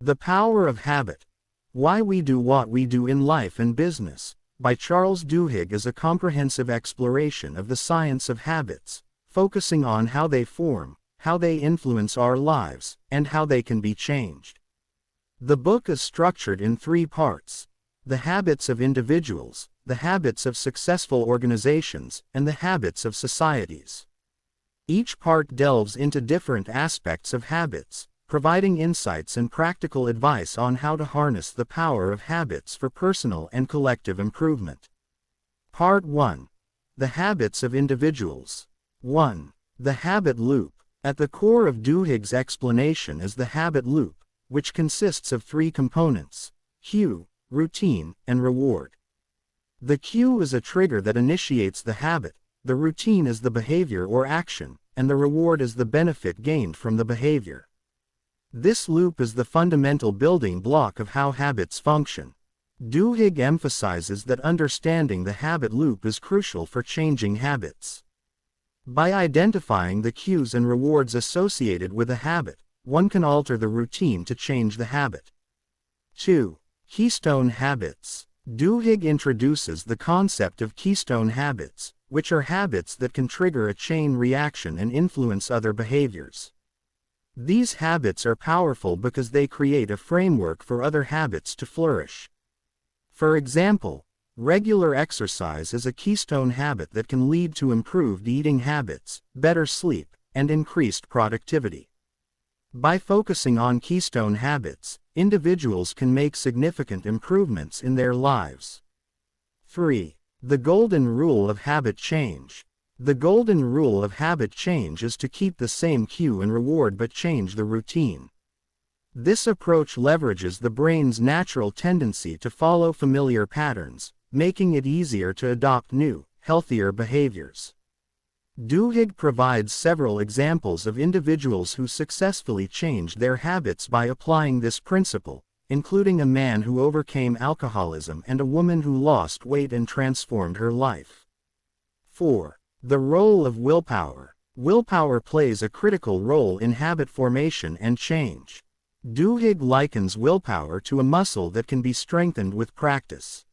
The Power of Habit. Why We Do What We Do in Life and Business, by Charles Duhigg, is a comprehensive exploration of the science of habits, focusing on how they form, how they influence our lives, and how they can be changed. The book is structured in 3 parts: the habits of individuals, the habits of successful organizations, and the habits of societies. Each part delves into different aspects of habits, providing insights and practical advice on how to harness the power of habits for personal and collective improvement. Part 1. The Habits of Individuals. 1. The Habit Loop. At the core of Duhigg's explanation is the habit loop, which consists of 3 components: cue, routine, and reward. The cue is a trigger that initiates the habit, the routine is the behavior or action, and the reward is the benefit gained from the behavior. This loop is the fundamental building block of how habits function. Duhigg emphasizes that understanding the habit loop is crucial for changing habits. By identifying the cues and rewards associated with a habit, one can alter the routine to change the habit. 2. Keystone habits. Duhigg introduces the concept of keystone habits, which are habits that can trigger a chain reaction and influence other behaviors. These habits are powerful because they create a framework for other habits to flourish. For example, regular exercise is a keystone habit that can lead to improved eating habits, better sleep, and increased productivity. By focusing on keystone habits, individuals can make significant improvements in their lives. 3. The Golden Rule of Habit Change. The golden rule of habit change is to keep the same cue and reward but change the routine. This approach leverages the brain's natural tendency to follow familiar patterns, making it easier to adopt new, healthier behaviors. Duhigg provides several examples of individuals who successfully changed their habits by applying this principle, including a man who overcame alcoholism and a woman who lost weight and transformed her life. 4. The role of willpower. Willpower plays a critical role in habit formation and change. Duhigg likens willpower to a muscle that can be strengthened with practice.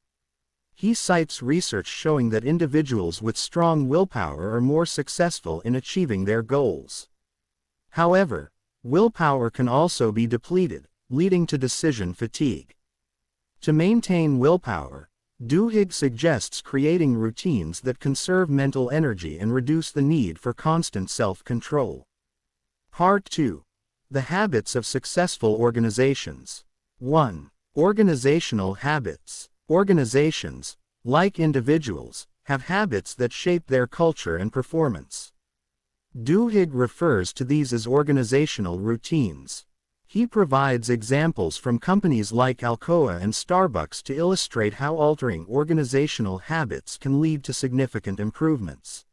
He cites research showing that individuals with strong willpower are more successful in achieving their goals. However, willpower can also be depleted, leading to decision fatigue. To maintain willpower, Duhigg suggests creating routines that conserve mental energy and reduce the need for constant self-control. Part 2. The Habits of Successful Organizations. 1. Organizational habits. Organizations, like individuals, have habits that shape their culture and performance. Duhigg refers to these as organizational routines. He provides examples from companies like Alcoa and Starbucks to illustrate how altering organizational habits can lead to significant improvements.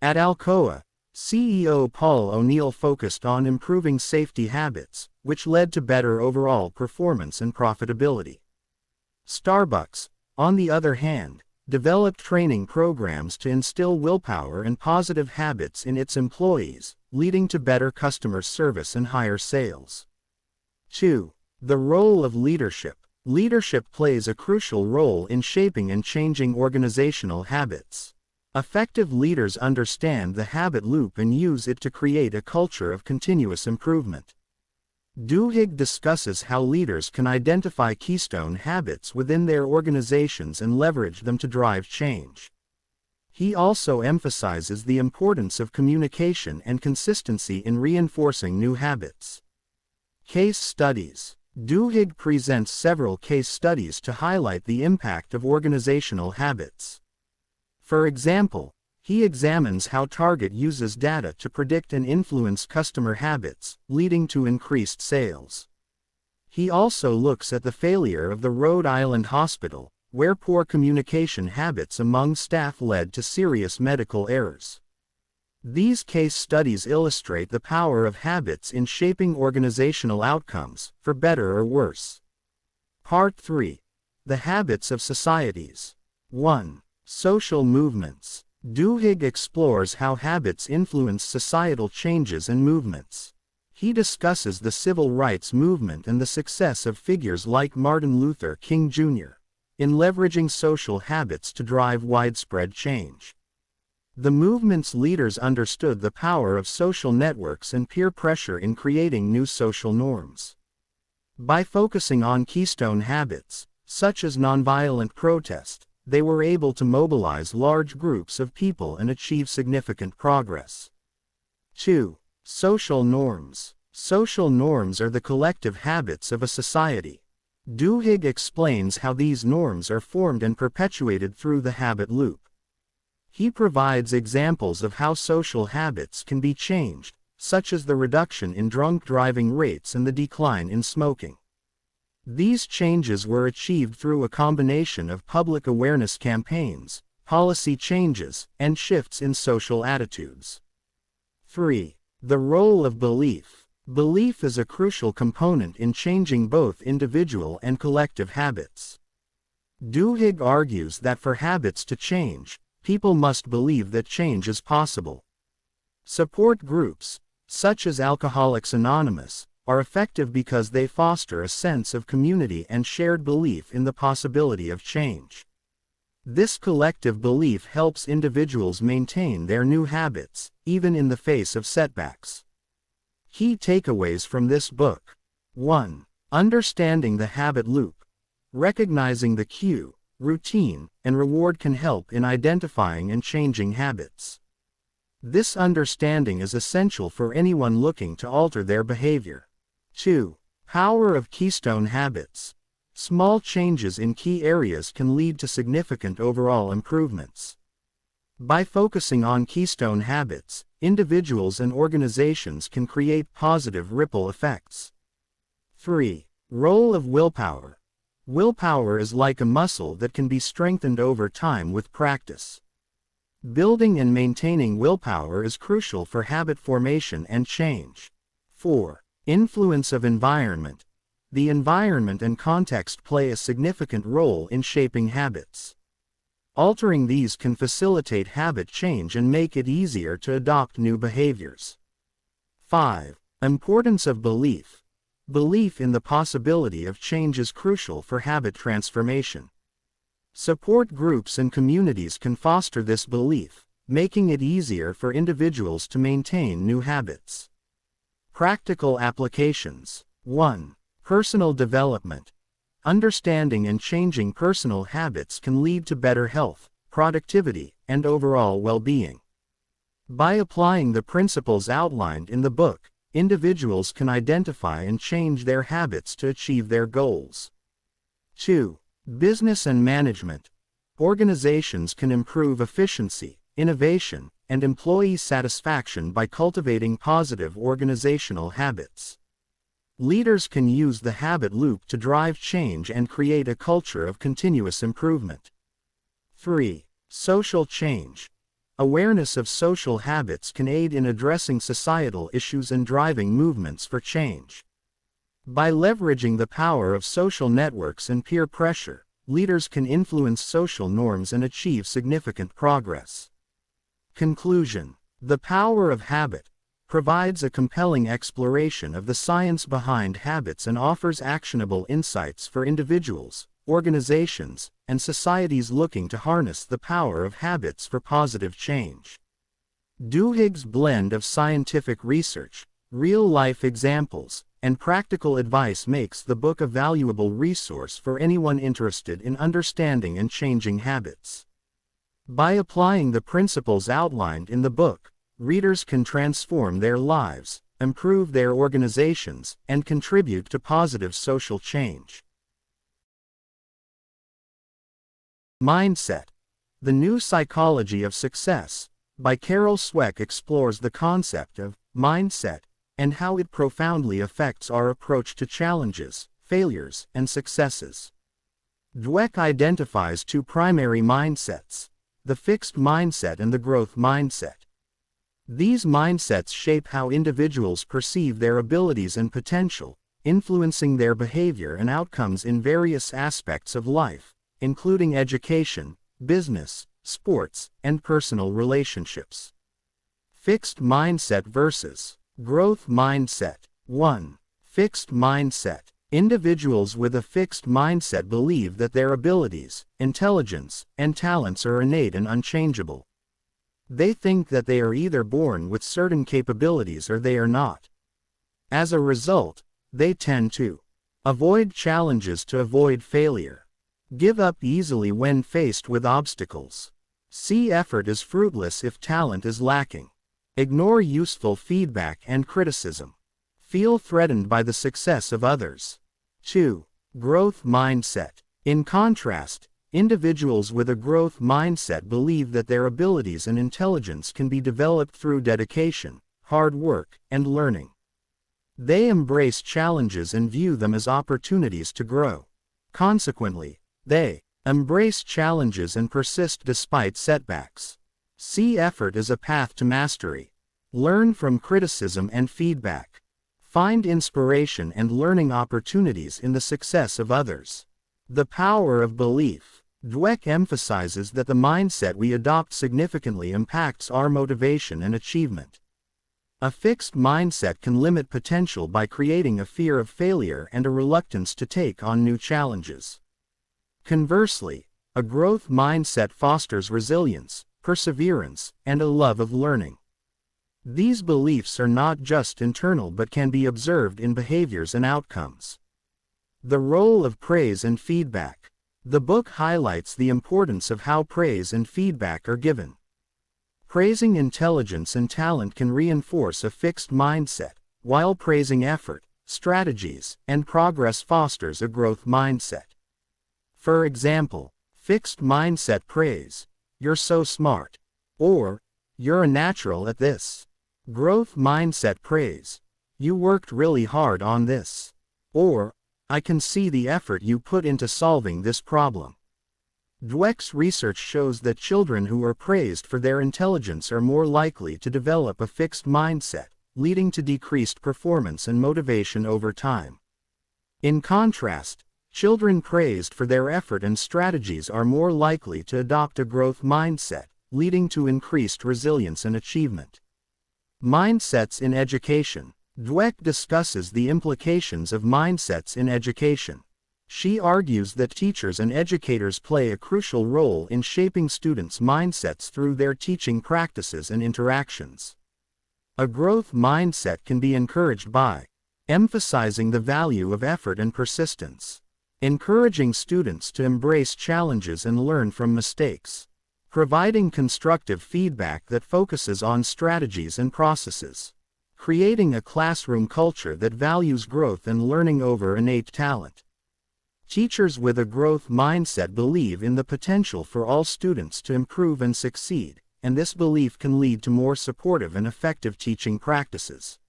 At Alcoa, CEO Paul O'Neill focused on improving safety habits, which led to better overall performance and profitability. Starbucks, on the other hand, developed training programs to instill willpower and positive habits in its employees, leading to better customer service and higher sales. 2. The role of leadership. Leadership plays a crucial role in shaping and changing organizational habits. Effective leaders understand the habit loop and use it to create a culture of continuous improvement. Duhigg discusses how leaders can identify keystone habits within their organizations and leverage them to drive change. He also emphasizes the importance of communication and consistency in reinforcing new habits. Case studies. Duhigg presents several case studies to highlight the impact of organizational habits. For example, he examines how Target uses data to predict and influence customer habits, leading to increased sales. He also looks at the failure of the Rhode Island hospital, where poor communication habits among staff led to serious medical errors. These case studies illustrate the power of habits in shaping organizational outcomes, for better or worse. Part 3. The Habits of Societies. 1. Social movements. Duhigg explores how habits influence societal changes and movements. He discusses the civil rights movement and the success of figures like Martin Luther King Jr. in leveraging social habits to drive widespread change. The movement's leaders understood the power of social networks and peer pressure in creating new social norms. By focusing on keystone habits, such as nonviolent protest, they were able to mobilize large groups of people and achieve significant progress. 2. Social norms. Social norms are the collective habits of a society. Duhigg explains how these norms are formed and perpetuated through the habit loop. He provides examples of how social habits can be changed, such as the reduction in drunk driving rates and the decline in smoking. These changes were achieved through a combination of public awareness campaigns, policy changes, and shifts in social attitudes. 3. The role of belief. Belief is a crucial component in changing both individual and collective habits. Duhigg argues that for habits to change, people must believe that change is possible. Support groups, such as Alcoholics Anonymous, are effective because they foster a sense of community and shared belief in the possibility of change. This collective belief helps individuals maintain their new habits, even in the face of setbacks. Key takeaways from this book. 1. Understanding the habit loop. Recognizing the cue, routine, and reward can help in identifying and changing habits. This understanding is essential for anyone looking to alter their behavior. 2. Power of keystone habits. Small changes in key areas can lead to significant overall improvements. By focusing on keystone habits, individuals and organizations can create positive ripple effects. 3. Role of willpower. Willpower is like a muscle that can be strengthened over time with practice. Building and maintaining willpower is crucial for habit formation and change. 4. Influence of environment. The environment and context play a significant role in shaping habits. Altering these can facilitate habit change and make it easier to adopt new behaviors. 5. Importance of belief. Belief in the possibility of change is crucial for habit transformation. Support groups and communities can foster this belief, making it easier for individuals to maintain new habits. Practical applications. 1. Personal development. Understanding and changing personal habits can lead to better health, productivity, and overall well-being. By applying the principles outlined in the book, individuals can identify and change their habits to achieve their goals. 2. Business and management. Organizations can improve efficiency, innovation, and employee satisfaction by cultivating positive organizational habits. Leaders can use the habit loop to drive change and create a culture of continuous improvement. 3. Social change. Awareness of social habits can aid in addressing societal issues and driving movements for change. By leveraging the power of social networks and peer pressure, leaders can influence social norms and achieve significant progress. Conclusion. The Power of Habit provides a compelling exploration of the science behind habits and offers actionable insights for individuals, organizations, and societies looking to harness the power of habits for positive change. Duhigg's blend of scientific research, real-life examples, and practical advice makes the book a valuable resource for anyone interested in understanding and changing habits. By applying the principles outlined in the book, readers can transform their lives, improve their organizations, and contribute to positive social change. Mindset. The New Psychology of Success, by Carol Dweck, explores the concept of mindset and how it profoundly affects our approach to challenges, failures, and successes. Dweck identifies two primary mindsets: the fixed mindset and the growth mindset. These mindsets shape how individuals perceive their abilities and potential, influencing their behavior and outcomes in various aspects of life, including education, business, sports, and personal relationships. Fixed mindset versus growth mindset. 1. Fixed mindset. Individuals with a fixed mindset believe that their abilities, intelligence, and talents are innate and unchangeable. They think that they are either born with certain capabilities or they are not. As a result, they tend to avoid challenges to avoid failure, give up easily when faced with obstacles, see effort as fruitless if talent is lacking, ignore useful feedback and criticism, feel threatened by the success of others. 2. Growth mindset. In contrast, individuals with a growth mindset believe that their abilities and intelligence can be developed through dedication, hard work, and learning. They embrace challenges and view them as opportunities to grow. Consequently, they embrace challenges and persist despite setbacks. See effort as a path to mastery. Learn from criticism and feedback. Find inspiration and learning opportunities in the success of others. The power of belief. Dweck emphasizes that the mindset we adopt significantly impacts our motivation and achievement. A fixed mindset can limit potential by creating a fear of failure and a reluctance to take on new challenges. Conversely, a growth mindset fosters resilience, perseverance, and a love of learning. These beliefs are not just internal but can be observed in behaviors and outcomes. The role of praise and feedback. The book highlights the importance of how praise and feedback are given. Praising intelligence and talent can reinforce a fixed mindset, while praising effort, strategies, and progress fosters a growth mindset. For example, fixed mindset praise, "You're so smart," or "You're a natural at this." Growth mindset praise, "You worked really hard on this," or "I can see the effort you put into solving this problem." Dweck's research shows that children who are praised for their intelligence are more likely to develop a fixed mindset, leading to decreased performance and motivation over time. In contrast, children praised for their effort and strategies are more likely to adopt a growth mindset, leading to increased resilience and achievement. Mindsets in education. Dweck discusses the implications of mindsets in education. She argues that teachers and educators play a crucial role in shaping students' mindsets through their teaching practices and interactions. A growth mindset can be encouraged by emphasizing the value of effort and persistence, encouraging students to embrace challenges and learn from mistakes, providing constructive feedback that focuses on strategies and processes, creating a classroom culture that values growth and learning over innate talent. Teachers with a growth mindset believe in the potential for all students to improve and succeed, and this belief can lead to more supportive and effective teaching practices.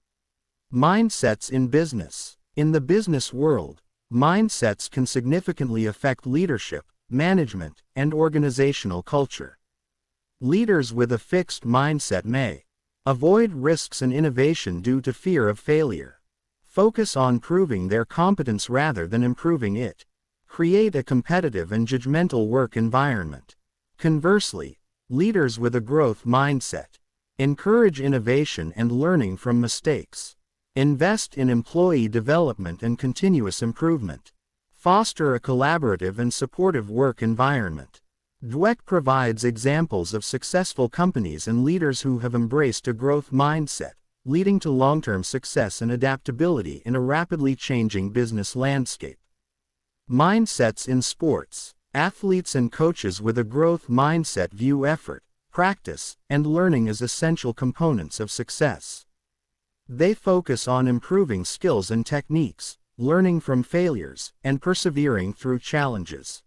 Mindsets in business. In the business world, mindsets can significantly affect leadership, management, and organizational culture. Leaders with a fixed mindset may avoid risks and innovation due to fear of failure, focus on proving their competence rather than improving it, create a competitive and judgmental work environment. Conversely, leaders with a growth mindset encourage innovation and learning from mistakes, invest in employee development and continuous improvement, foster a collaborative and supportive work environment. Dweck provides examples of successful companies and leaders who have embraced a growth mindset, leading to long-term success and adaptability in a rapidly changing business landscape. Mindsets in sports. Athletes and coaches with a growth mindset view effort, practice, and learning as essential components of success. They focus on improving skills and techniques, learning from failures, and persevering through challenges.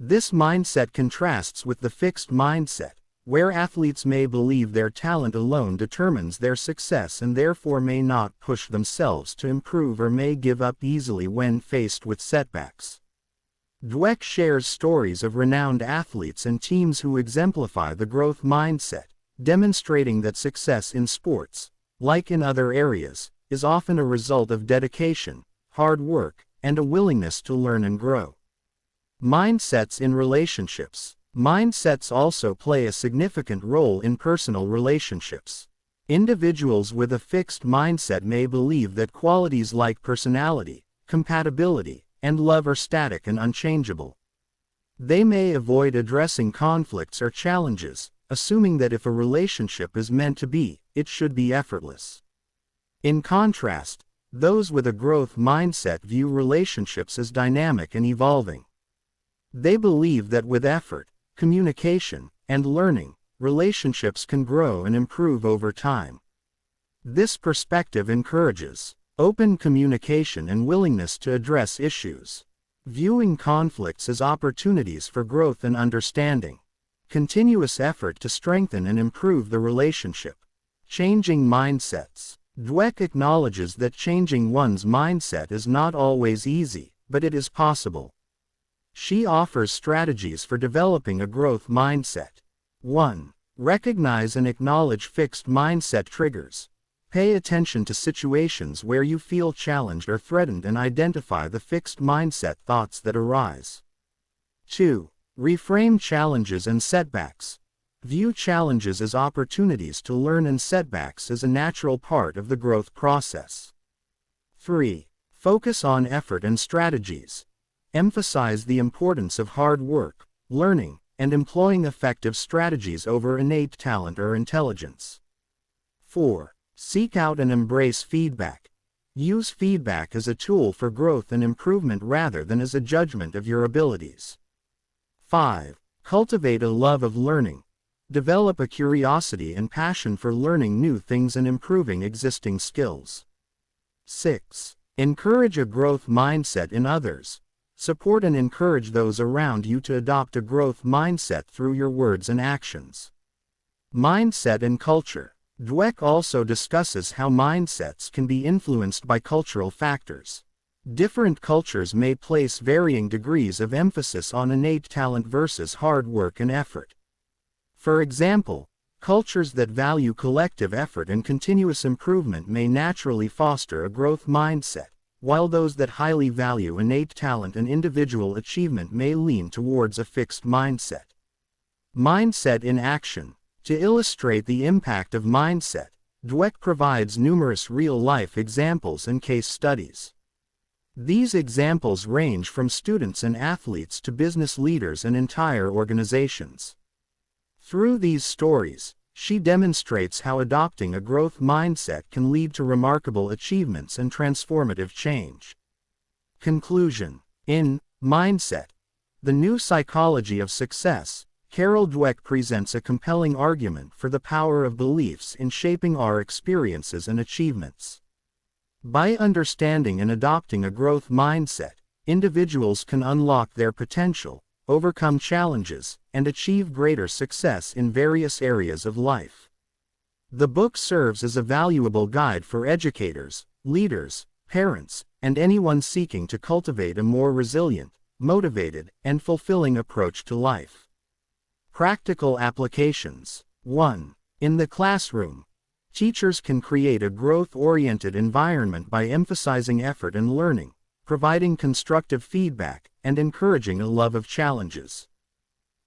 This mindset contrasts with the fixed mindset, where athletes may believe their talent alone determines their success and therefore may not push themselves to improve or may give up easily when faced with setbacks. Dweck shares stories of renowned athletes and teams who exemplify the growth mindset, demonstrating that success in sports, like in other areas, is often a result of dedication, hard work, and a willingness to learn and grow. Mindsets in relationships. Mindsets also play a significant role in personal relationships. Individuals with a fixed mindset may believe that qualities like personality, compatibility, and love are static and unchangeable. They may avoid addressing conflicts or challenges, assuming that if a relationship is meant to be, it should be effortless. In contrast, those with a growth mindset view relationships as dynamic and evolving. They believe that with effort, communication, and learning, relationships can grow and improve over time. This perspective encourages open communication and willingness to address issues, viewing conflicts as opportunities for growth and understanding. Continuous effort to strengthen and improve the relationship. Changing mindsets. Dweck acknowledges that changing one's mindset is not always easy, but it is possible. She offers strategies for developing a growth mindset. 1. Recognize and acknowledge fixed mindset triggers. Pay attention to situations where you feel challenged or threatened and identify the fixed mindset thoughts that arise. 2. Reframe challenges and setbacks. View challenges as opportunities to learn and setbacks as a natural part of the growth process. 3. Focus on effort and strategies. Emphasize the importance of hard work, learning, and employing effective strategies over innate talent or intelligence. 4. Seek out and embrace feedback. Use feedback as a tool for growth and improvement rather than as a judgment of your abilities. 5. Cultivate a love of learning. Develop a curiosity and passion for learning new things and improving existing skills. 6. Encourage a growth mindset in others. Support and encourage those around you to adopt a growth mindset through your words and actions. Mindset and culture. Dweck also discusses how mindsets can be influenced by cultural factors. Different cultures may place varying degrees of emphasis on innate talent versus hard work and effort. For example, cultures that value collective effort and continuous improvement may naturally foster a growth mindset, while those that highly value innate talent and individual achievement may lean towards a fixed mindset. Mindset in action. To illustrate the impact of mindset, Dweck provides numerous real-life examples and case studies. These examples range from students and athletes to business leaders and entire organizations. Through these stories, she demonstrates how adopting a growth mindset can lead to remarkable achievements and transformative change. Conclusion. In Mindset, The New Psychology of Success, Carol Dweck presents a compelling argument for the power of beliefs in shaping our experiences and achievements. By understanding and adopting a growth mindset, individuals can unlock their potential, overcome challenges, and achieve greater success in various areas of life. The book serves as a valuable guide for educators, leaders, parents, and anyone seeking to cultivate a more resilient, motivated, and fulfilling approach to life. Practical applications. 1. In the classroom, teachers can create a growth-oriented environment by emphasizing effort and learning, providing constructive feedback, and encouraging a love of challenges.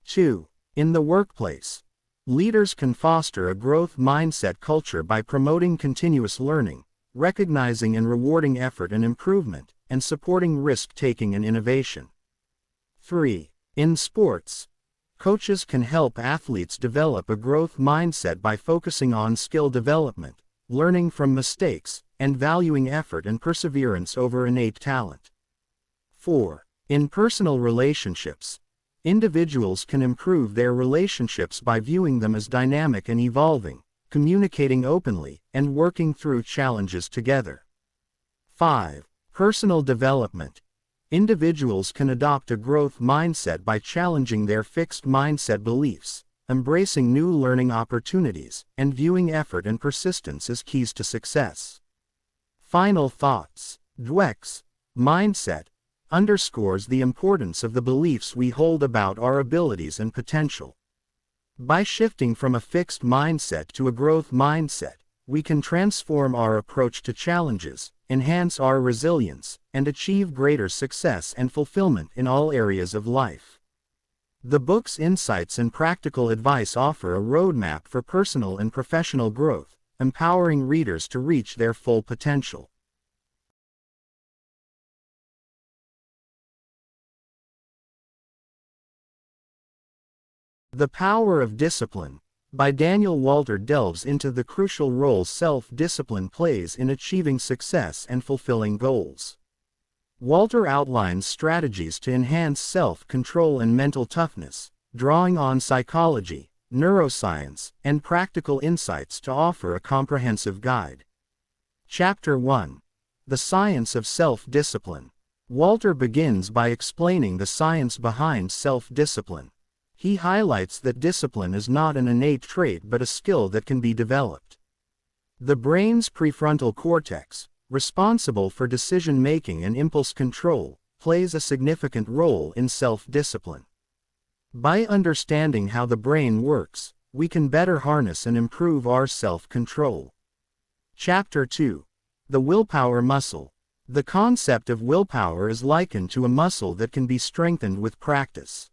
2. In the workplace, leaders can foster a growth mindset culture by promoting continuous learning, recognizing and rewarding effort and improvement, and supporting risk-taking and innovation. 3. In sports, coaches can help athletes develop a growth mindset by focusing on skill development, learning from mistakes, and valuing effort and perseverance over innate talent. 4. In personal relationships, individuals can improve their relationships by viewing them as dynamic and evolving, communicating openly, and working through challenges together. 5. Personal development. Individuals can adopt a growth mindset by challenging their fixed mindset beliefs, embracing new learning opportunities, and viewing effort and persistence as keys to success. Final thoughts. Dweck's mindset underscores the importance of the beliefs we hold about our abilities and potential. By shifting from a fixed mindset to a growth mindset, we can transform our approach to challenges, enhance our resilience, and achieve greater success and fulfillment in all areas of life. The book's insights and practical advice offer a roadmap for personal and professional growth, empowering readers to reach their full potential. The Power of Discipline, by Daniel Walter, delves into the crucial role self-discipline plays in achieving success and fulfilling goals. Walter outlines strategies to enhance self-control and mental toughness, drawing on psychology, neuroscience, and practical insights to offer a comprehensive guide. Chapter 1. The Science of Self-Discipline. Walter begins by explaining the science behind self-discipline. He highlights that discipline is not an innate trait but a skill that can be developed. The brain's prefrontal cortex, responsible for decision-making and impulse control, plays a significant role in self-discipline. By understanding how the brain works, we can better harness and improve our self-control. Chapter 2. The Willpower Muscle. The concept of willpower is likened to a muscle that can be strengthened with practice.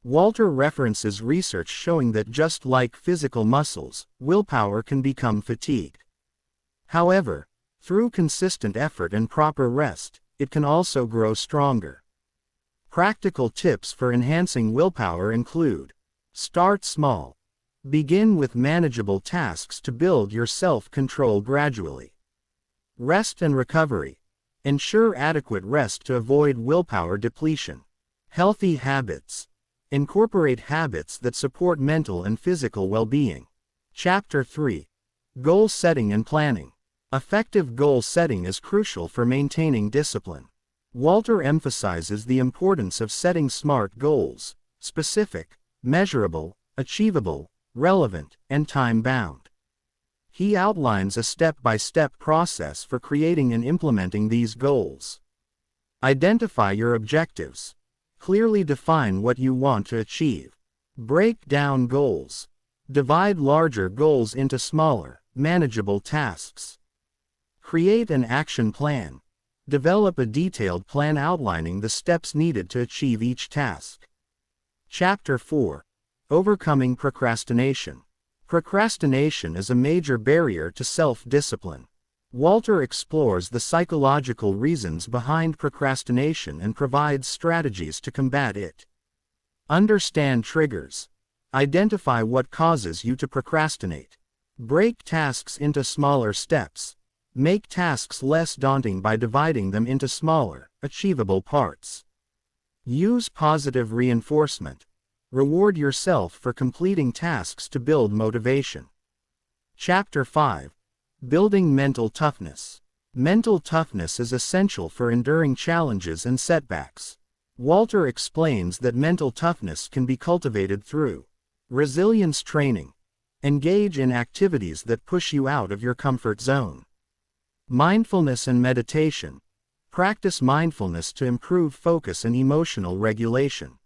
Walter references research showing that just like physical muscles, willpower can become fatigued. However, through consistent effort and proper rest, it can also grow stronger. Practical tips for enhancing willpower include: start small. Begin with manageable tasks to build your self-control gradually. Rest and recovery. Ensure adequate rest to avoid willpower depletion. Healthy habits. Incorporate habits that support mental and physical well-being. Chapter 3. Goal Setting and Planning. Effective goal setting is crucial for maintaining discipline. Walter emphasizes the importance of setting SMART goals: specific, measurable, achievable, relevant, and time-bound. He outlines a step-by-step process for creating and implementing these goals. Identify your objectives. Clearly define what you want to achieve. Break down goals. Divide larger goals into smaller, manageable tasks. Create an action plan. Develop a detailed plan outlining the steps needed to achieve each task. Chapter 4. Overcoming Procrastination. Procrastination is a major barrier to self-discipline. Walter explores the psychological reasons behind procrastination and provides strategies to combat it. Understand triggers. Identify what causes you to procrastinate. Break tasks into smaller steps. Make tasks less daunting by dividing them into smaller, achievable parts. Use positive reinforcement. Reward yourself for completing tasks to build motivation. Chapter 5. Building Mental Toughness. Mental toughness is essential for enduring challenges and setbacks. Walter explains that mental toughness can be cultivated through resilience training. Engage in activities that push you out of your comfort zone. Mindfulness and meditation. Practice mindfulness to improve focus and emotional regulation.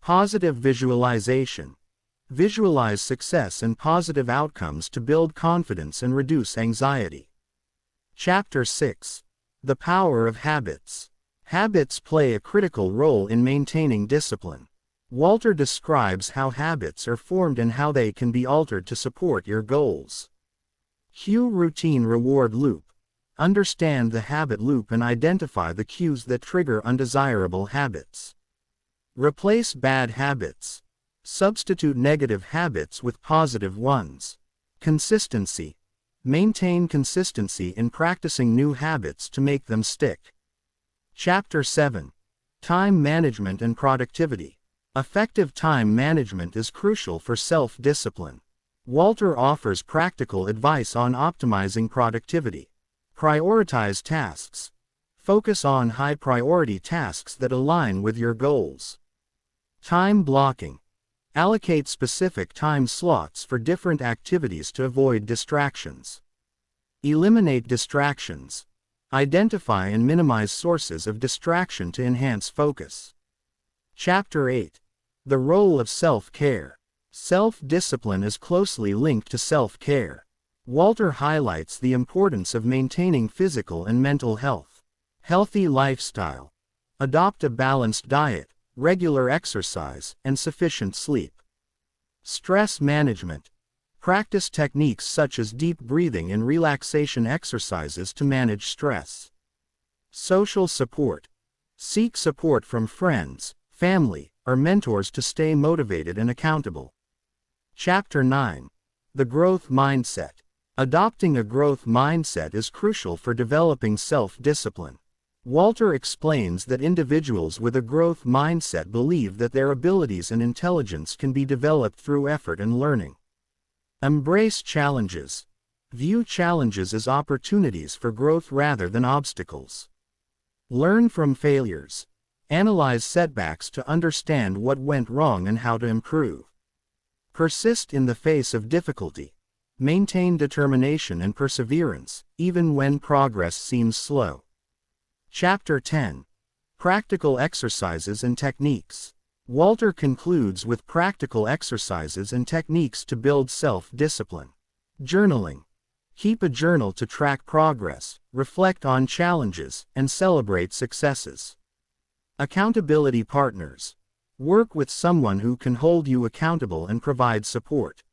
Positive visualization. Visualize success and positive outcomes to build confidence and reduce anxiety. Chapter 6. The Power of Habits. Habits play a critical role in maintaining discipline. Walter describes how habits are formed and how they can be altered to support your goals. Cue routine reward loop. Understand the habit loop and identify the cues that trigger undesirable habits. Replace bad habits. Substitute negative habits with positive ones. Consistency. Maintain consistency in practicing new habits to make them stick. Chapter 7. Time Management and Productivity. Effective time management is crucial for self-discipline. Walter offers practical advice on optimizing productivity. Prioritize tasks. Focus on high-priority tasks that align with your goals. Time blocking. Allocate specific time slots for different activities to avoid distractions. Eliminate distractions. Identify and minimize sources of distraction to enhance focus. Chapter 8. The Role of Self-Care. Self-discipline is closely linked to self-care. Walter highlights the importance of maintaining physical and mental health. Healthy lifestyle. Adopt a balanced diet, regular exercise, and sufficient sleep. Stress management. Practice techniques such as deep breathing and relaxation exercises to manage stress. Social support. Seek support from friends, family, or mentors to stay motivated and accountable. Chapter 9. The Growth Mindset. Adopting a growth mindset is crucial for developing self-discipline. Walter explains that individuals with a growth mindset believe that their abilities and intelligence can be developed through effort and learning. Embrace challenges. View challenges as opportunities for growth rather than obstacles. Learn from failures. Analyze setbacks to understand what went wrong and how to improve. Persist in the face of difficulty. Maintain determination and perseverance, even when progress seems slow. Chapter 10. Practical Exercises and Techniques. Walter concludes with practical exercises and techniques to build self-discipline. Journaling. Keep a journal to track progress, reflect on challenges, and celebrate successes. Accountability partners. Work with someone who can hold you accountable and provide support.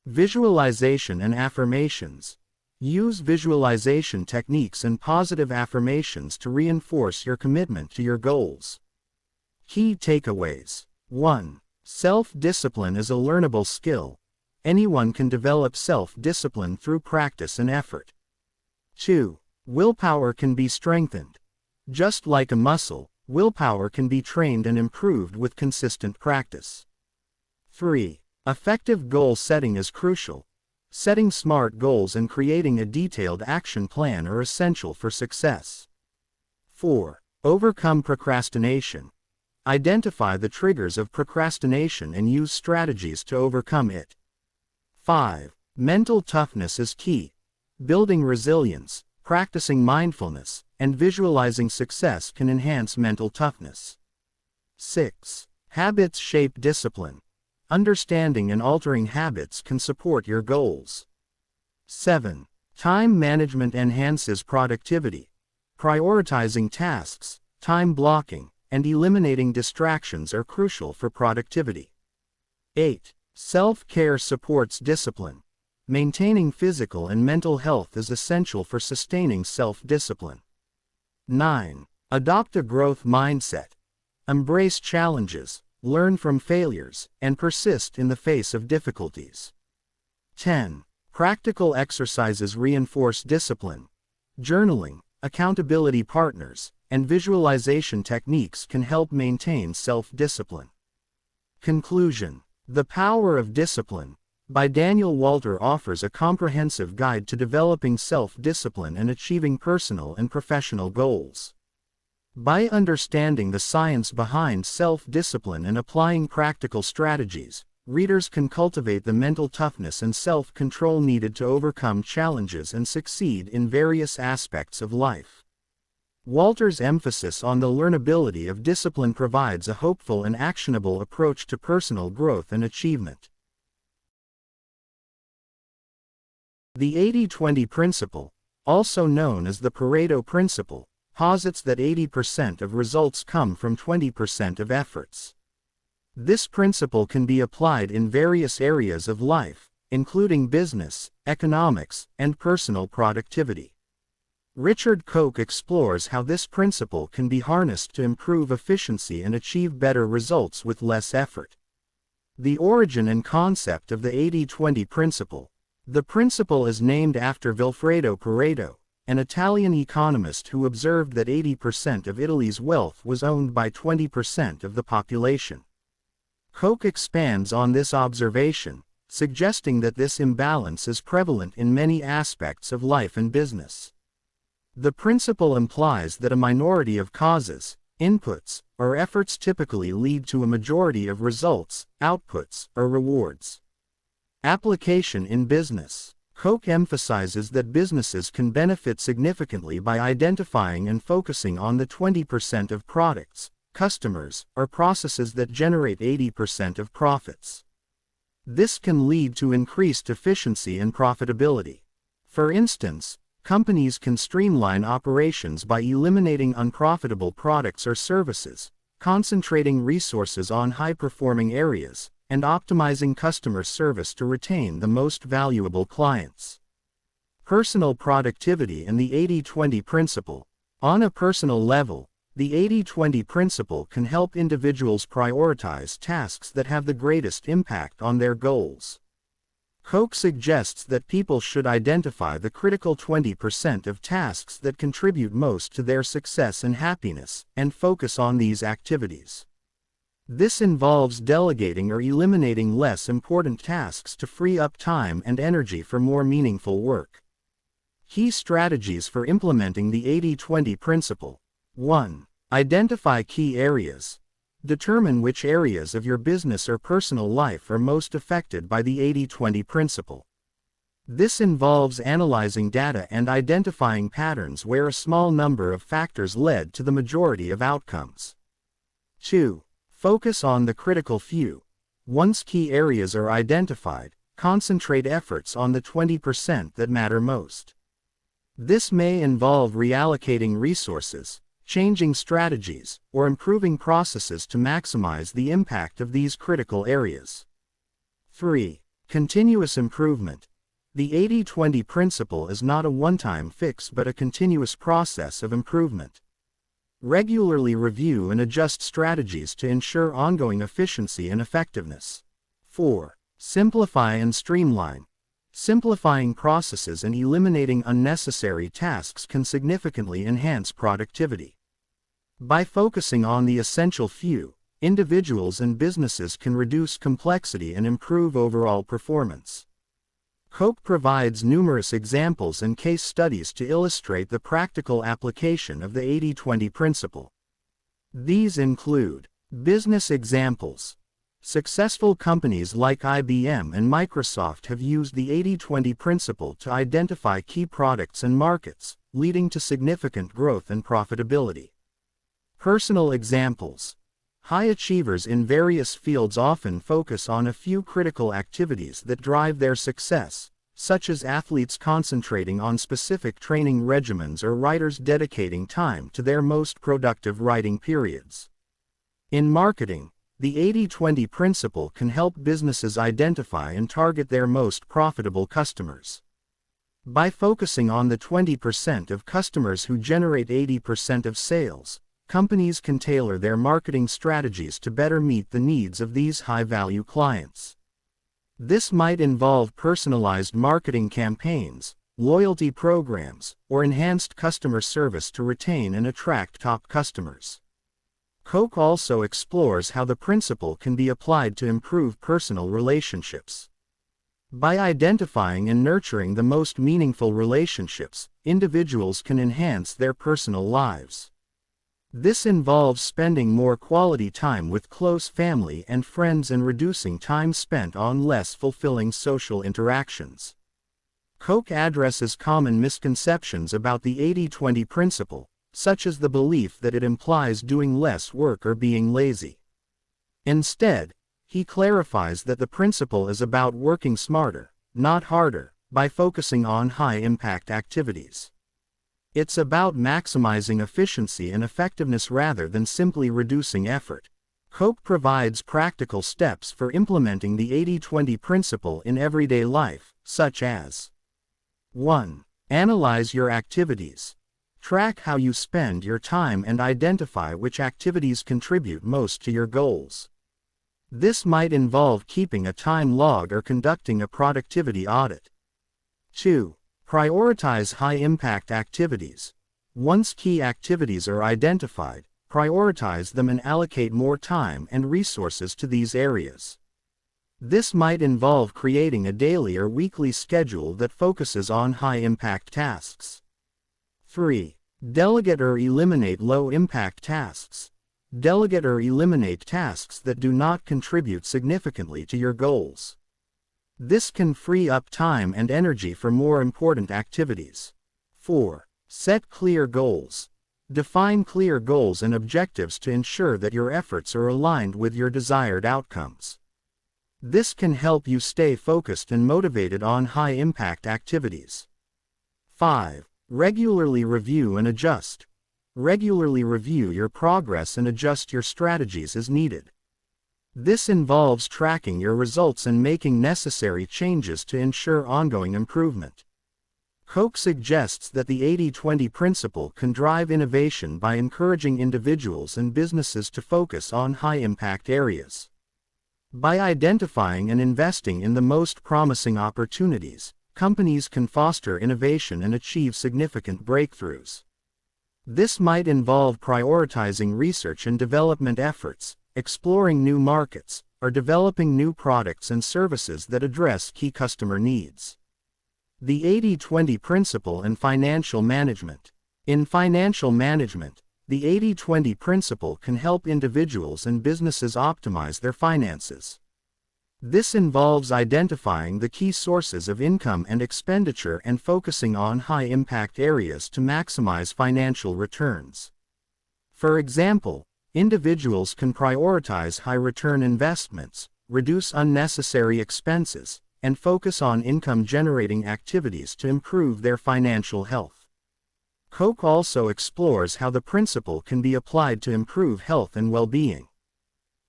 Visualization and affirmations. Use visualization techniques and positive affirmations to reinforce your commitment to your goals. Key takeaways. 1. Self-discipline is a learnable skill. Anyone can develop self-discipline through practice and effort. 2. Willpower can be strengthened. Just like a muscle, willpower can be trained and improved with consistent practice. 3. Effective goal setting is crucial. Setting smart goals and creating a detailed action plan are essential for success. 4. Overcome procrastination. Identify the triggers of procrastination and use strategies to overcome it. 5. Mental toughness is key. Building resilience, practicing mindfulness, and visualizing success can enhance mental toughness. 6. Habits shape discipline. Understanding and altering habits can support your goals. 7. Time management enhances productivity. Prioritizing tasks, time blocking, and eliminating distractions are crucial for productivity. 8. Self-care supports discipline. Maintaining physical and mental health is essential for sustaining self-discipline. 9. Adopt a growth mindset. Embrace challenges, learn from failures, and persist in the face of difficulties. 10. Practical exercises reinforce discipline. Journaling, accountability partners, and visualization techniques can help maintain self-discipline. Conclusion. The Power of Discipline, by Daniel Walter, offers a comprehensive guide to developing self-discipline and achieving personal and professional goals. By understanding the science behind self-discipline and applying practical strategies, readers can cultivate the mental toughness and self-control needed to overcome challenges and succeed in various aspects of life. Walter's emphasis on the learnability of discipline provides a hopeful and actionable approach to personal growth and achievement. The 80-20 principle, also known as the Pareto principle, posits that 80% of results come from 20% of efforts. This principle can be applied in various areas of life, including business, economics, and personal productivity. Richard Koch explores how this principle can be harnessed to improve efficiency and achieve better results with less effort. The origin and concept of the 80-20 principle. The principle is named after Vilfredo Pareto, an Italian economist who observed that 80% of Italy's wealth was owned by 20% of the population. Koch expands on this observation, suggesting that this imbalance is prevalent in many aspects of life and business. The principle implies that a minority of causes, inputs, or efforts typically lead to a majority of results, outputs, or rewards. Application in business. Koch emphasizes that businesses can benefit significantly by identifying and focusing on the 20% of products, customers, or processes that generate 80% of profits. This can lead to increased efficiency and profitability. For instance, companies can streamline operations by eliminating unprofitable products or services, concentrating resources on high-performing areas, and optimizing customer service to retain the most valuable clients. Personal productivity and the 80-20 principle. On a personal level, the 80-20 principle can help individuals prioritize tasks that have the greatest impact on their goals. Koch suggests that people should identify the critical 20% of tasks that contribute most to their success and happiness, and focus on these activities. This involves delegating or eliminating less important tasks to free up time and energy for more meaningful work. Key strategies for implementing the 80-20 principle. 1. Identify key areas. Determine which areas of your business or personal life are most affected by the 80-20 principle. This involves analyzing data and identifying patterns where a small number of factors led to the majority of outcomes. 2. Focus on the critical few. Once key areas are identified, concentrate efforts on the 20% that matter most. This may involve reallocating resources, changing strategies, or improving processes to maximize the impact of these critical areas. 3. Continuous improvement. The 80-20 principle is not a one-time fix but a continuous process of improvement. Regularly review and adjust strategies to ensure ongoing efficiency and effectiveness. 4. Simplify and streamline. Simplifying processes and eliminating unnecessary tasks can significantly enhance productivity. By focusing on the essential few, individuals and businesses can reduce complexity and improve overall performance. Koch provides numerous examples and case studies to illustrate the practical application of the 80-20 principle. These include business examples. Successful companies like IBM and Microsoft have used the 80-20 principle to identify key products and markets, leading to significant growth and profitability. Personal examples. High achievers in various fields often focus on a few critical activities that drive their success, such as athletes concentrating on specific training regimens or writers dedicating time to their most productive writing periods. In marketing, the 80-20 principle can help businesses identify and target their most profitable customers. By focusing on the 20% of customers who generate 80% of sales, companies can tailor their marketing strategies to better meet the needs of these high-value clients. This might involve personalized marketing campaigns, loyalty programs, or enhanced customer service to retain and attract top customers. Koch also explores how the principle can be applied to improve personal relationships. By identifying and nurturing the most meaningful relationships, individuals can enhance their personal lives. This involves spending more quality time with close family and friends and reducing time spent on less fulfilling social interactions. Koch addresses common misconceptions about the 80-20 principle, such as the belief that it implies doing less work or being lazy. Instead, he clarifies that the principle is about working smarter, not harder, by focusing on high-impact activities. It's about maximizing efficiency and effectiveness rather than simply reducing effort. Koch provides practical steps for implementing the 80-20 principle in everyday life, such as 1. Analyze your activities. Track how you spend your time and identify which activities contribute most to your goals. This might involve keeping a time log or conducting a productivity audit. 2. Prioritize high-impact activities. Once key activities are identified, prioritize them and allocate more time and resources to these areas. This might involve creating a daily or weekly schedule that focuses on high-impact tasks. 3. Delegate or eliminate low-impact tasks. Delegate or eliminate tasks that do not contribute significantly to your goals. This can free up time and energy for more important activities. 4. Set clear goals. Define clear goals and objectives to ensure that your efforts are aligned with your desired outcomes. This can help you stay focused and motivated on high-impact activities. 5. Regularly review and adjust. Regularly review your progress and adjust your strategies as needed. This involves tracking your results and making necessary changes to ensure ongoing improvement. Koch suggests that the 80-20 principle can drive innovation by encouraging individuals and businesses to focus on high-impact areas. By identifying and investing in the most promising opportunities, companies can foster innovation and achieve significant breakthroughs. This might involve prioritizing research and development efforts, exploring new markets, or developing new products and services that address key customer needs. The 80-20 principle in financial management. In financial management, the 80-20 principle can help individuals and businesses optimize their finances. This involves identifying the key sources of income and expenditure and focusing on high-impact areas to maximize financial returns. For example, individuals can prioritize high-return investments, reduce unnecessary expenses, and focus on income-generating activities to improve their financial health. Koch also explores how the principle can be applied to improve health and well-being.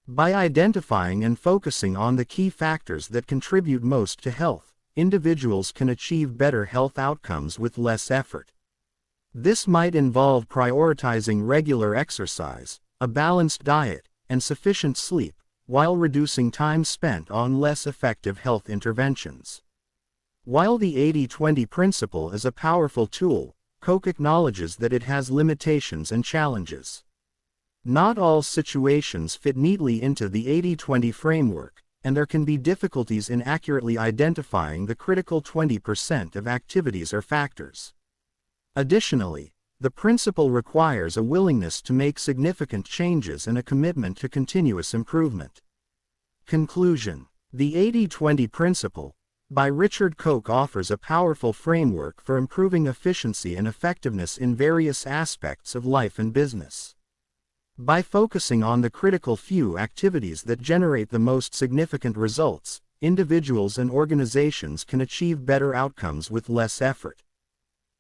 By identifying and focusing on the key factors that contribute most to health, individuals can achieve better health outcomes with less effort. This might involve prioritizing regular exercise, a balanced diet, and sufficient sleep, while reducing time spent on less effective health interventions. While the 80-20 principle is a powerful tool, Koch acknowledges that it has limitations and challenges. Not all situations fit neatly into the 80-20 framework, and there can be difficulties in accurately identifying the critical 20% of activities or factors. Additionally, the principle requires a willingness to make significant changes and a commitment to continuous improvement. Conclusion: The 80-20 principle, by Richard Koch, offers a powerful framework for improving efficiency and effectiveness in various aspects of life and business. By focusing on the critical few activities that generate the most significant results, individuals and organizations can achieve better outcomes with less effort.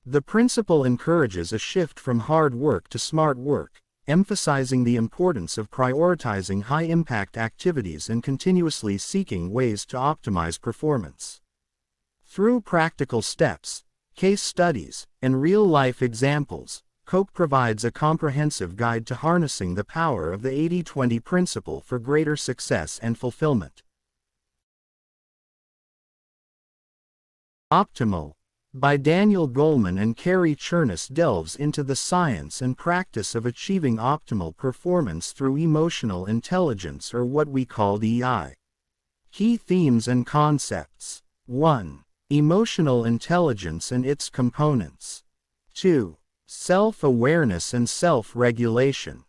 The principle encourages a shift from hard work to smart work, emphasizing the importance of prioritizing high-impact activities and continuously seeking ways to optimize performance. Through practical steps, case studies, and real-life examples, Koch provides a comprehensive guide to harnessing the power of the 80-20 principle for greater success and fulfillment. Optimal, by Daniel Goleman and Carrie Chernus, delves into the science and practice of achieving optimal performance through emotional intelligence, or what we call EI. Key themes and concepts. 1. Emotional intelligence and its components. 2. Self-awareness and self-regulation.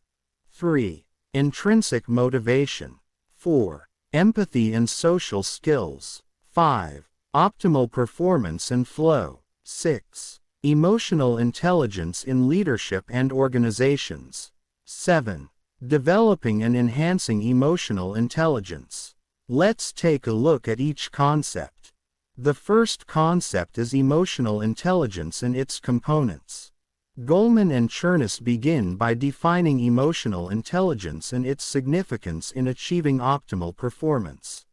3. Intrinsic motivation. 4. Empathy and social skills. 5. Optimal performance and flow. 6. Emotional intelligence in leadership and organizations. 7. Developing and enhancing emotional intelligence. Let's take a look at each concept. The first concept is emotional intelligence and its components. Goleman and Chernus begin by defining emotional intelligence and its significance in achieving optimal performance.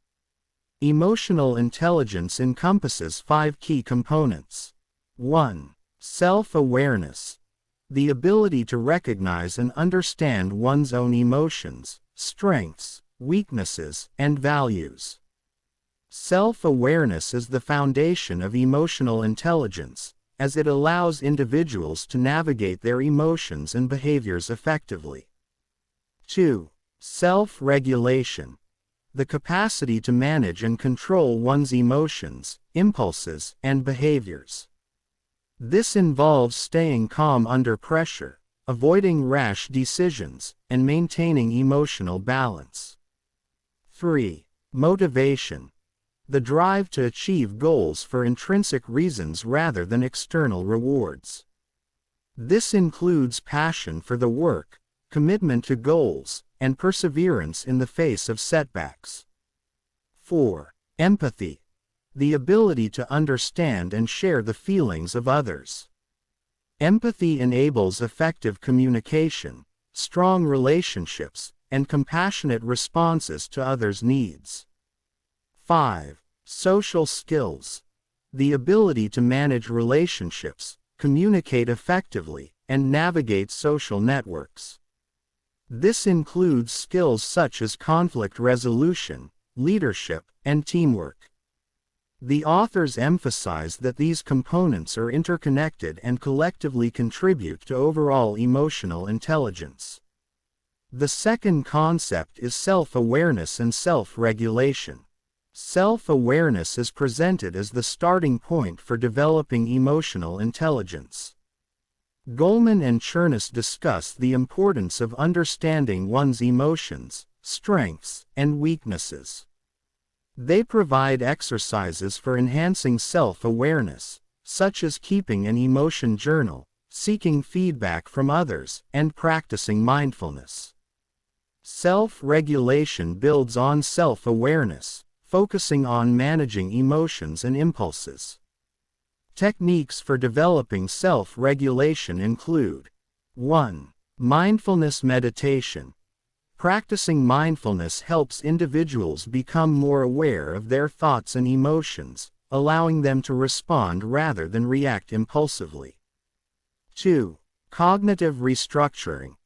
Emotional intelligence encompasses 5 key components. 1. Self-awareness. The ability to recognize and understand one's own emotions, strengths, weaknesses, and values. Self-awareness is the foundation of emotional intelligence, as it allows individuals to navigate their emotions and behaviors effectively. 2. Self-regulation. The capacity to manage and control one's emotions, impulses, and behaviors. This involves staying calm under pressure, avoiding rash decisions, and maintaining emotional balance. 3. Motivation. The drive to achieve goals for intrinsic reasons rather than external rewards. This includes passion for the work, commitment to goals, and perseverance in the face of setbacks. 4. Empathy. The ability to understand and share the feelings of others. Empathy enables effective communication, strong relationships, and compassionate responses to others' needs. 5. Social skills. The ability to manage relationships, communicate effectively, and navigate social networks. This includes skills such as conflict resolution, leadership, and teamwork. The authors emphasize that these components are interconnected and collectively contribute to overall emotional intelligence. The second concept is self-awareness and self-regulation. Self-awareness is presented as the starting point for developing emotional intelligence. Goleman and Chernis discuss the importance of understanding one's emotions, strengths, and weaknesses. They provide exercises for enhancing self-awareness, such as keeping an emotion journal, seeking feedback from others, and practicing mindfulness. Self-regulation builds on self-awareness, focusing on managing emotions and impulses. Techniques for developing self-regulation include 1. Mindfulness meditation. Practicing mindfulness helps individuals become more aware of their thoughts and emotions, allowing them to respond rather than react impulsively. 2. Cognitive restructuring.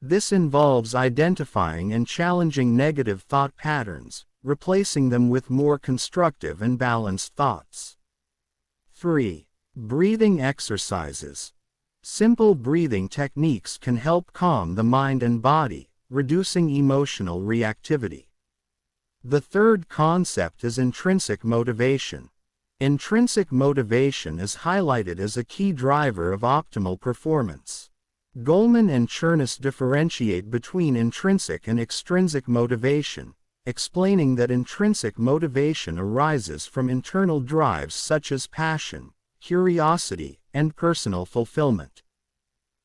This involves identifying and challenging negative thought patterns, replacing them with more constructive and balanced thoughts. 3. Breathing exercises. Simple breathing techniques can help calm the mind and body, reducing emotional reactivity. The third concept is intrinsic motivation. Intrinsic motivation is highlighted as a key driver of optimal performance. Goleman and Chernis differentiate between intrinsic and extrinsic motivation, explaining that intrinsic motivation arises from internal drives such as passion, curiosity, and personal fulfillment.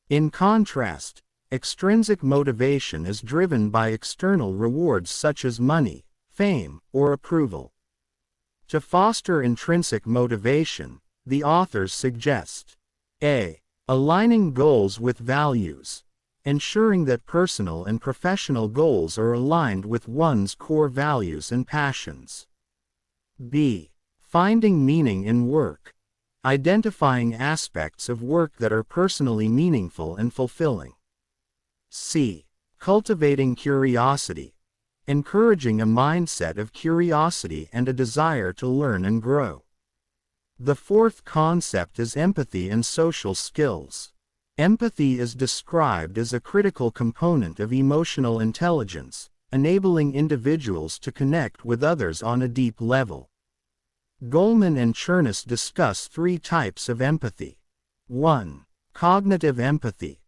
In contrast, extrinsic motivation is driven by external rewards such as money, fame, or approval. To foster intrinsic motivation, the authors suggest a. Aligning goals with values, ensuring that personal and professional goals are aligned with one's core values and passions. b. Finding meaning in work, identifying aspects of work that are personally meaningful and fulfilling. c. Cultivating curiosity, encouraging a mindset of curiosity and a desire to learn and grow. The fourth concept is empathy and social skills. Empathy is described as a critical component of emotional intelligence, enabling individuals to connect with others on a deep level. Goleman and Chernis discuss three types of empathy. 1. Cognitive empathy,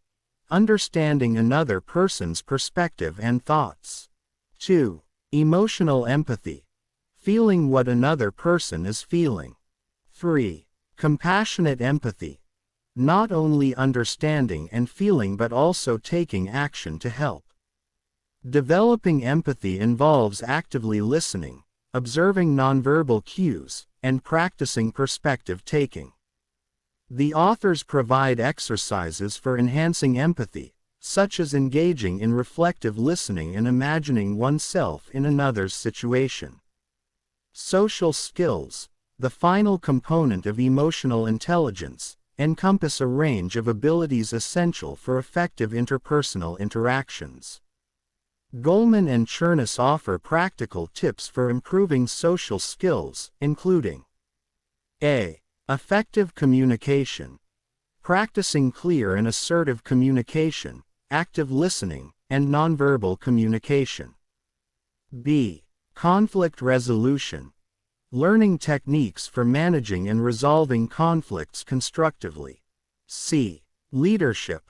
understanding another person's perspective and thoughts. 2. Emotional empathy, feeling what another person is feeling. 3. Compassionate empathy, not only understanding and feeling but also taking action to help. Developing empathy involves actively listening, observing nonverbal cues, and practicing perspective taking. The authors provide exercises for enhancing empathy, such as engaging in reflective listening and imagining oneself in another's situation. Social skills, the final component of emotional intelligence, encompass a range of abilities essential for effective interpersonal interactions. Goleman and Chernis offer practical tips for improving social skills, including a. Effective communication, practicing clear and assertive communication, active listening, and nonverbal communication. b. Conflict resolution, learning techniques for managing and resolving conflicts constructively. c. Leadership,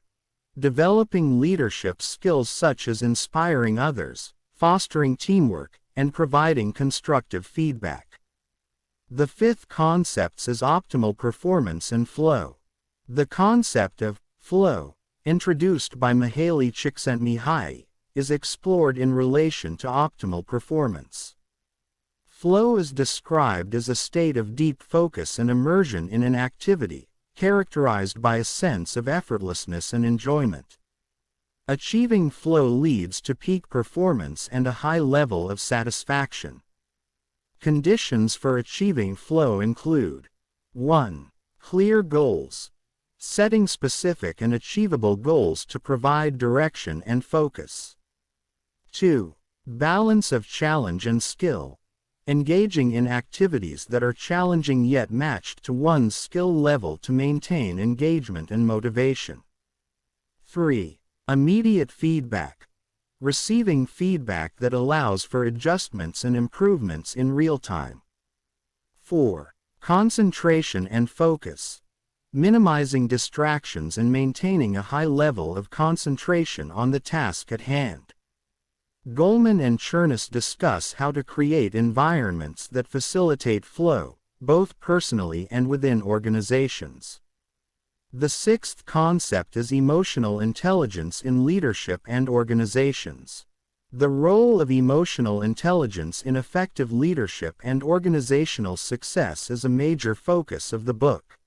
developing leadership skills such as inspiring others, fostering teamwork, and providing constructive feedback. The fifth concept is optimal performance and flow. The concept of flow, introduced by Mihaly Csikszentmihalyi, is explored in relation to optimal performance. Flow is described as a state of deep focus and immersion in an activity, characterized by a sense of effortlessness and enjoyment. Achieving flow leads to peak performance and a high level of satisfaction. Conditions for achieving flow include 1. Clear goals. Setting specific and achievable goals to provide direction and focus. 2. Balance of challenge and skill. Engaging in activities that are challenging yet matched to one's skill level to maintain engagement and motivation. 3. Immediate feedback. Receiving feedback that allows for adjustments and improvements in real time. 4. Concentration and focus. Minimizing distractions and maintaining a high level of concentration on the task at hand. Goleman and Chernis discuss how to create environments that facilitate flow, both personally and within organizations. The sixth concept is emotional intelligence in leadership and organizations. The role of emotional intelligence in effective leadership and organizational success is a major focus of the book.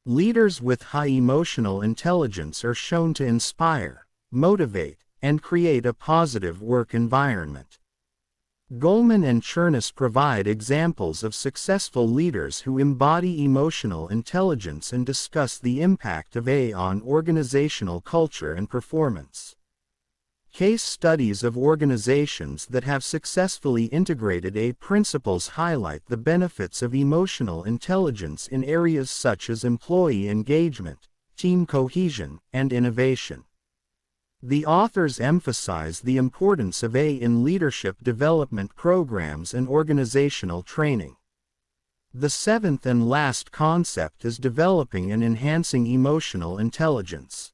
Leaders with high emotional intelligence are shown to inspire, motivate, and create a positive work environment. Goleman and Chernis provide examples of successful leaders who embody emotional intelligence and discuss the impact of AI on organizational culture and performance. Case studies of organizations that have successfully integrated AI principles highlight the benefits of emotional intelligence in areas such as employee engagement, team cohesion, and innovation. The authors emphasize the importance of AI in leadership development programs and organizational training. The seventh and last concept is developing and enhancing emotional intelligence.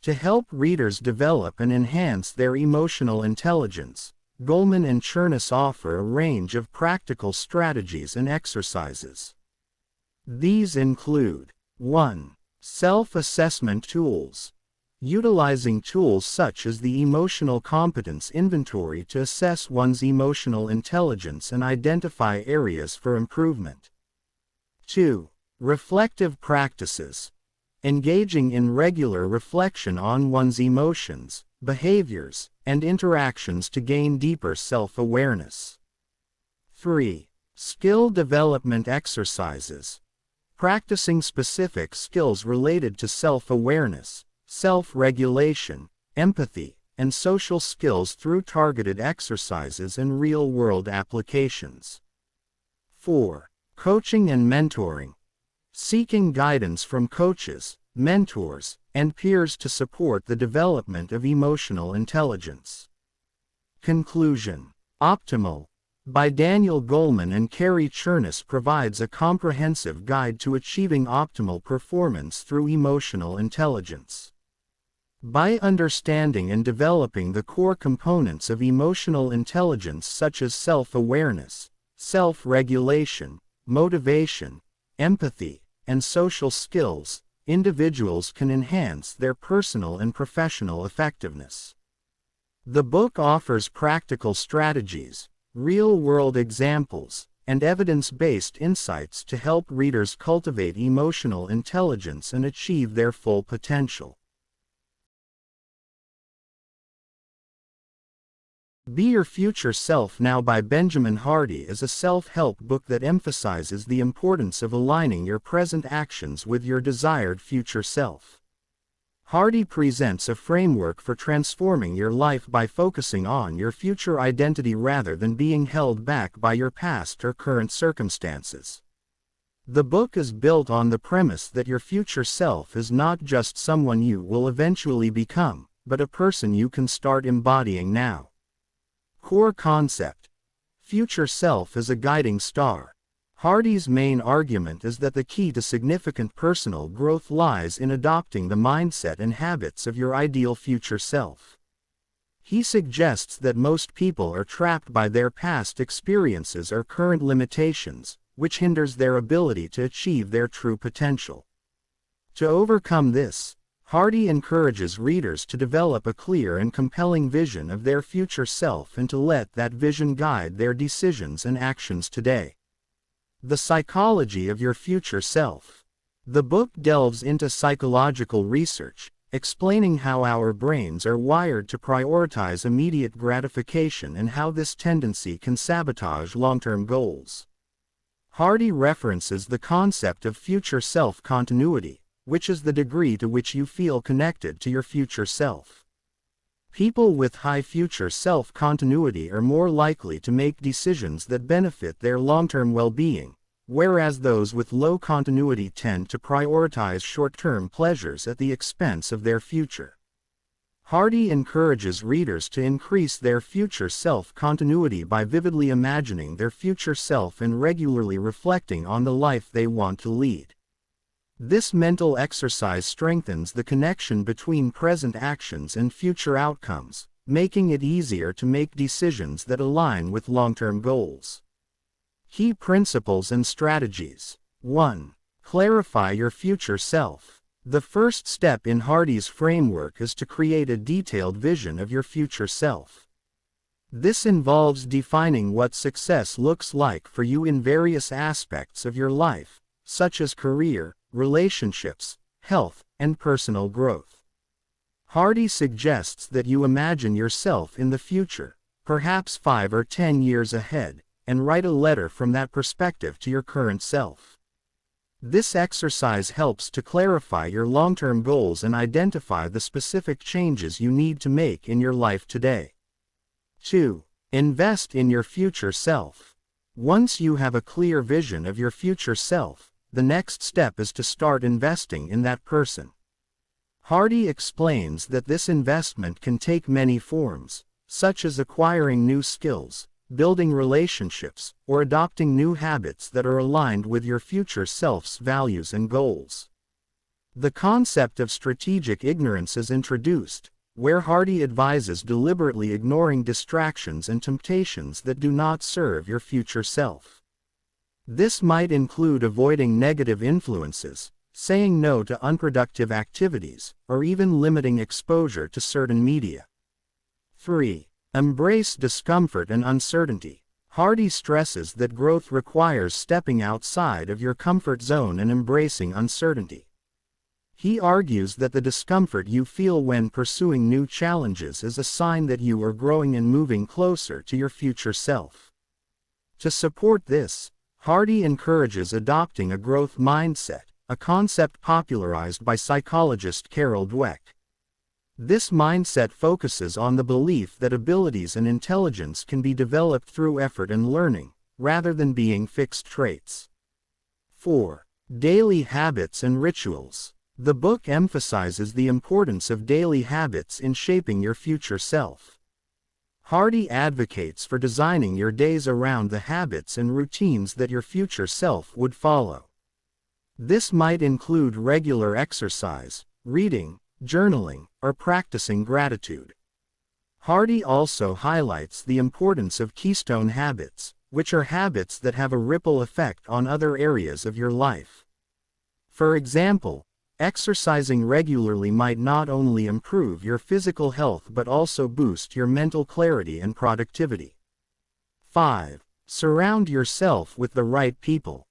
To help readers develop and enhance their emotional intelligence, Goleman and Chernis offer a range of practical strategies and exercises. These include 1. Self-assessment tools. Utilizing tools such as the Emotional Competence Inventory to assess one's emotional intelligence and identify areas for improvement. 2. Reflective practices. Engaging in regular reflection on one's emotions, behaviors, and interactions to gain deeper self-awareness. 3. Skill development exercises. Practicing specific skills related to self-awareness, self-regulation, empathy, and social skills through targeted exercises and real-world applications. 4. Coaching and mentoring. Seeking guidance from coaches, mentors, and peers to support the development of emotional intelligence. Conclusion. Optimal, by Daniel Goleman and Carrie Chernis, provides a comprehensive guide to achieving optimal performance through emotional intelligence. By understanding and developing the core components of emotional intelligence such as self-awareness, self-regulation, motivation, empathy, and social skills, individuals can enhance their personal and professional effectiveness. The book offers practical strategies, real-world examples, and evidence-based insights to help readers cultivate emotional intelligence and achieve their full potential. Be Your Future Self Now by Benjamin Hardy is a self-help book that emphasizes the importance of aligning your present actions with your desired future self. Hardy presents a framework for transforming your life by focusing on your future identity rather than being held back by your past or current circumstances. The book is built on the premise that your future self is not just someone you will eventually become, but a person you can start embodying now. Core concept. Future self is a guiding star. Hardy's main argument is that the key to significant personal growth lies in adopting the mindset and habits of your ideal future self. He suggests that most people are trapped by their past experiences or current limitations, which hinders their ability to achieve their true potential. To overcome this, Hardy encourages readers to develop a clear and compelling vision of their future self and to let that vision guide their decisions and actions today. The psychology of your future self. The book delves into psychological research, explaining how our brains are wired to prioritize immediate gratification and how this tendency can sabotage long-term goals. Hardy references the concept of future self continuity, which is the degree to which you feel connected to your future self. People with high future self continuity are more likely to make decisions that benefit their long-term well-being, whereas those with low continuity tend to prioritize short-term pleasures at the expense of their future. Hardy encourages readers to increase their future self continuity by vividly imagining their future self and regularly reflecting on the life they want to lead. This mental exercise strengthens the connection between present actions and future outcomes, making it easier to make decisions that align with long-term goals. Key principles and strategies. 1. Clarify your future self. The first step in Hardy's framework is to create a detailed vision of your future self. This involves defining what success looks like for you in various aspects of your life, such as career, relationships, health, and personal growth. Hardy suggests that you imagine yourself in the future, perhaps 5 or 10 years ahead, and write a letter from that perspective to your current self. This exercise helps to clarify your long-term goals and identify the specific changes you need to make in your life today. 2. Invest in your future self. Once you have a clear vision of your future self, the next step is to start investing in that person. Hardy explains that this investment can take many forms, such as acquiring new skills, building relationships, or adopting new habits that are aligned with your future self's values and goals. The concept of strategic ignorance is introduced, where Hardy advises deliberately ignoring distractions and temptations that do not serve your future self. This might include avoiding negative influences, saying no to unproductive activities, or even limiting exposure to certain media. 3. Embrace discomfort and uncertainty. Hardy stresses that growth requires stepping outside of your comfort zone and embracing uncertainty. He argues that the discomfort you feel when pursuing new challenges is a sign that you are growing and moving closer to your future self. To support this, Hardy encourages adopting a growth mindset, a concept popularized by psychologist Dweck. This mindset focuses on the belief that abilities and intelligence can be developed through effort and learning, rather than being fixed traits. 4. Daily habits and rituals. The book emphasizes the importance of daily habits in shaping your future self. Hardy advocates for designing your days around the habits and routines that your future self would follow. This might include regular exercise, reading, journaling, or practicing gratitude. Hardy also highlights the importance of keystone habits, which are habits that have a ripple effect on other areas of your life. For example, exercising regularly might not only improve your physical health but also boost your mental clarity and productivity. 5. Surround yourself with the right people.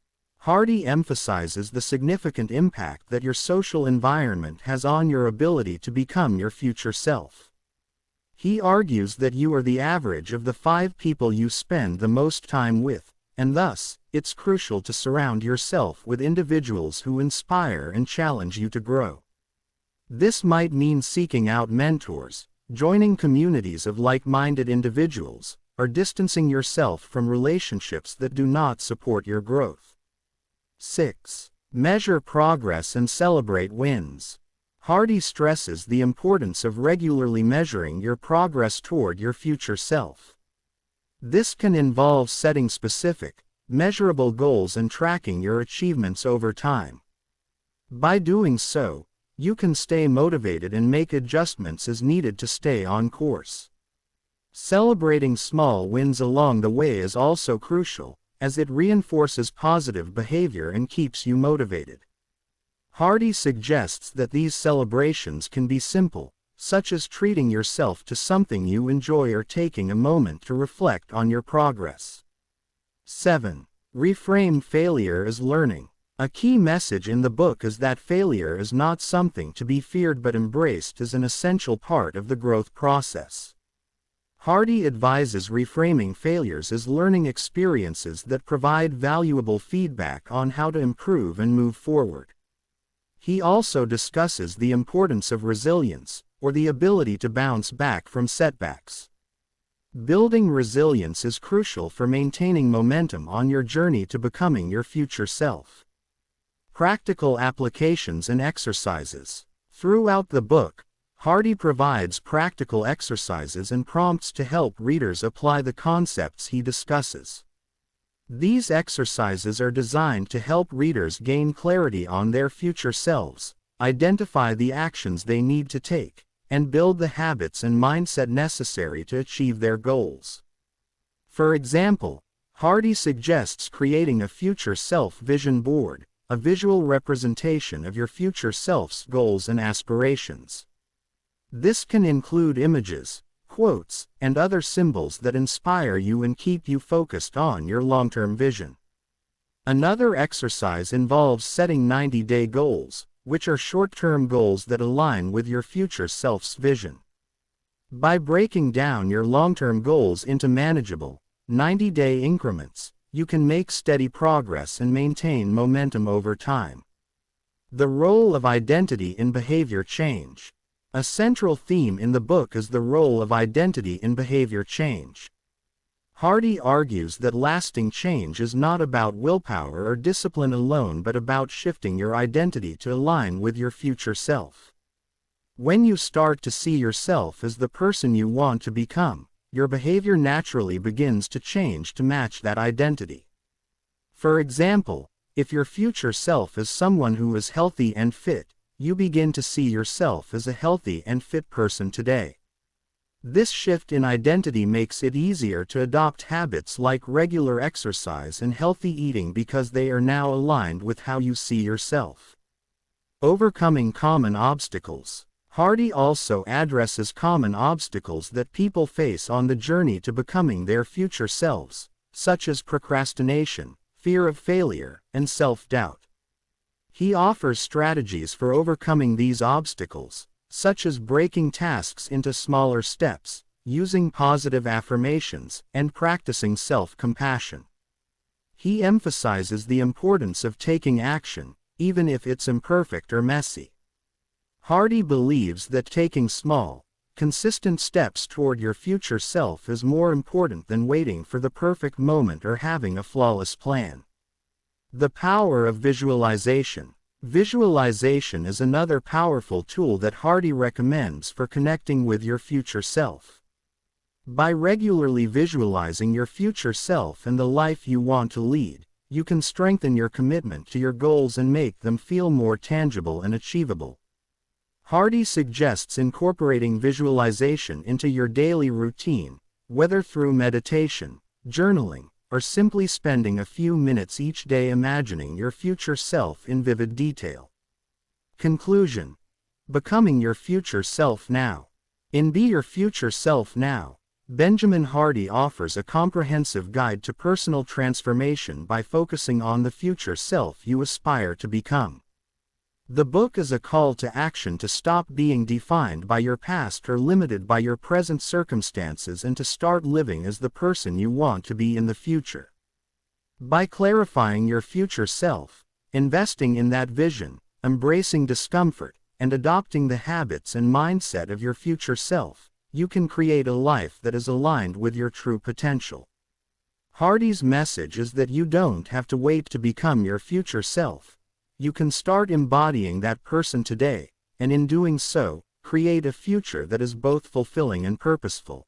Hardy emphasizes the significant impact that your social environment has on your ability to become your future self. He argues that you are the average of the 5 people you spend the most time with, and thus, it's crucial to surround yourself with individuals who inspire and challenge you to grow. This might mean seeking out mentors, joining communities of like-minded individuals, or distancing yourself from relationships that do not support your growth. 6. Measure progress and celebrate wins. Hardy stresses the importance of regularly measuring your progress toward your future self. This can involve setting specific, measurable goals and tracking your achievements over time. By doing so, you can stay motivated and make adjustments as needed to stay on course. Celebrating small wins along the way is also crucial, as it reinforces positive behavior and keeps you motivated. Hardy suggests that these celebrations can be simple, such as treating yourself to something you enjoy or taking a moment to reflect on your progress. 7. Reframe failure as learning. A key message in the book is that failure is not something to be feared but embraced as an essential part of the growth process. Hardy advises reframing failures as learning experiences that provide valuable feedback on how to improve and move forward. He also discusses the importance of resilience, or the ability to bounce back from setbacks. Building resilience is crucial for maintaining momentum on your journey to becoming your future self. Practical applications and exercises. Throughout the book, Hardy provides practical exercises and prompts to help readers apply the concepts he discusses. These exercises are designed to help readers gain clarity on their future selves, identify the actions they need to take, and build the habits and mindset necessary to achieve their goals. For example, Hardy suggests creating a future self vision board, a visual representation of your future self's goals and aspirations. This can include images, quotes, and other symbols that inspire you and keep you focused on your long-term vision. Another exercise involves setting 90-day goals, which are short-term goals that align with your future self's vision. By breaking down your long-term goals into manageable, 90-day increments, you can make steady progress and maintain momentum over time. The role of identity in behavior change. A central theme in the book is the role of identity in behavior change. Hardy argues that lasting change is not about willpower or discipline alone but about shifting your identity to align with your future self. When you start to see yourself as the person you want to become, your behavior naturally begins to change to match that identity. For example, if your future self is someone who is healthy and fit, you begin to see yourself as a healthy and fit person today. This shift in identity makes it easier to adopt habits like regular exercise and healthy eating because they are now aligned with how you see yourself. Overcoming common obstacles. Hardy also addresses common obstacles that people face on the journey to becoming their future selves, such as procrastination, fear of failure, and self-doubt. He offers strategies for overcoming these obstacles, such as breaking tasks into smaller steps, using positive affirmations, and practicing self-compassion. He emphasizes the importance of taking action, even if it's imperfect or messy. Hardy believes that taking small, consistent steps toward your future self is more important than waiting for the perfect moment or having a flawless plan. The power of visualization. Visualization is another powerful tool that Hardy recommends for connecting with your future self. By regularly visualizing your future self and the life you want to lead, you can strengthen your commitment to your goals and make them feel more tangible and achievable. Hardy suggests incorporating visualization into your daily routine, whether through meditation, journaling, or simply spending a few minutes each day imagining your future self in vivid detail. Conclusion. Becoming your future self now. In Be Your Future Self Now, Benjamin Hardy offers a comprehensive guide to personal transformation by focusing on the future self you aspire to become. The book is a call to action to stop being defined by your past or limited by your present circumstances and to start living as the person you want to be in the future. By clarifying your future self, investing in that vision, embracing discomfort, and adopting the habits and mindset of your future self, you can create a life that is aligned with your true potential. Hardy's message is that you don't have to wait to become your future self. You can start embodying that person today, and in doing so, create a future that is both fulfilling and purposeful.